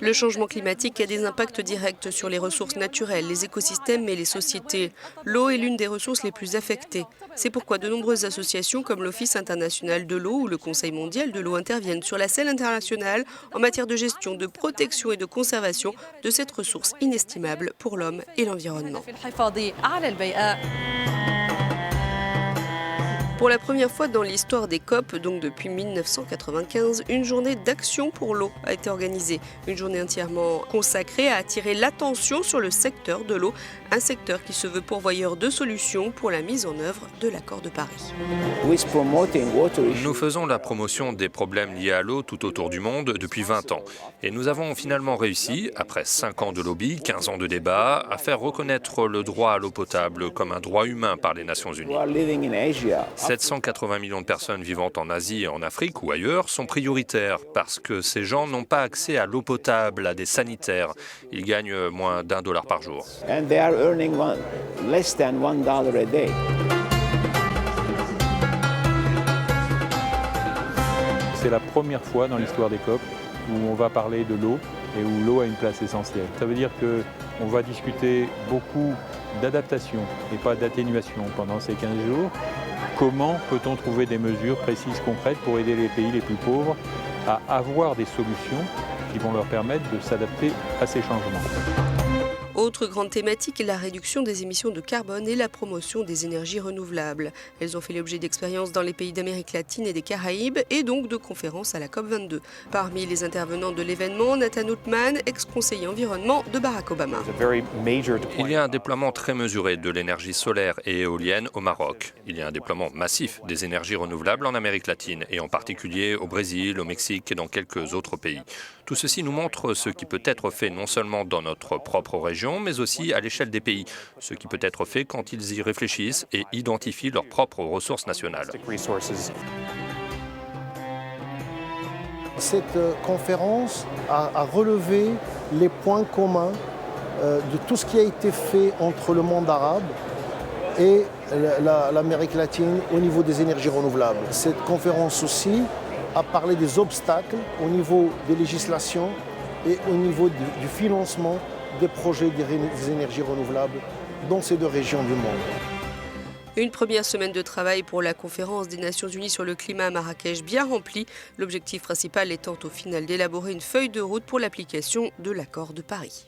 Le changement climatique a des impacts directs sur les ressources naturelles, les écosystèmes et les sociétés. L'eau est l'une des ressources les plus affectées. C'est pourquoi de nombreuses associations comme l'Office international de l'eau ou le Conseil mondial de l'eau interviennent sur la scène internationale en matière de gestion, de protection et de conservation de cette ressource inestimable pour l'homme et l'environnement. Pour la première fois dans l'histoire des COP, donc depuis 1995, une journée d'action pour l'eau a été organisée. Une journée entièrement consacrée à attirer l'attention sur le secteur de l'eau, un secteur qui se veut pourvoyeur de solutions pour la mise en œuvre de l'accord de Paris. Nous faisons la promotion des problèmes liés à l'eau tout autour du monde depuis 20 ans. Et nous avons finalement réussi, après 5 ans de lobby, 15 ans de débat, à faire reconnaître le droit à l'eau potable comme un droit humain par les Nations Unies. 780 millions de personnes vivant en Asie et en Afrique ou ailleurs sont prioritaires parce que ces gens n'ont pas accès à l'eau potable, à des sanitaires. Ils gagnent moins d'$1 par jour. C'est la première fois dans l'histoire des COP où on va parler de l'eau et où l'eau a une place essentielle. Ça veut dire qu'on va discuter beaucoup d'adaptation et pas d'atténuation pendant ces 15 jours. Comment peut-on trouver des mesures précises, concrètes pour aider les pays les plus pauvres à avoir des solutions qui vont leur permettre de s'adapter à ces changements. Autre grande thématique, la réduction des émissions de carbone et la promotion des énergies renouvelables. Elles ont fait l'objet d'expériences dans les pays d'Amérique latine et des Caraïbes et donc de conférences à la COP22. Parmi les intervenants de l'événement, Nathan Outman, ex-conseiller environnement de Barack Obama. Il y a un déploiement très mesuré de l'énergie solaire et éolienne au Maroc. Il y a un déploiement massif des énergies renouvelables en Amérique latine et en particulier au Brésil, au Mexique et dans quelques autres pays. Tout ceci nous montre ce qui peut être fait non seulement dans notre propre région, mais aussi à l'échelle des pays, ce qui peut être fait quand ils y réfléchissent et identifient leurs propres ressources nationales. Cette conférence a relevé les points communs de tout ce qui a été fait entre le monde arabe et l'Amérique latine au niveau des énergies renouvelables. Cette conférence aussi a parlé des obstacles au niveau des législations et au niveau du financement des projets des énergies renouvelables dans ces deux régions du monde. Une première semaine de travail pour la conférence des Nations Unies sur le climat à Marrakech bien remplie, l'objectif principal étant au final d'élaborer une feuille de route pour l'application de l'accord de Paris.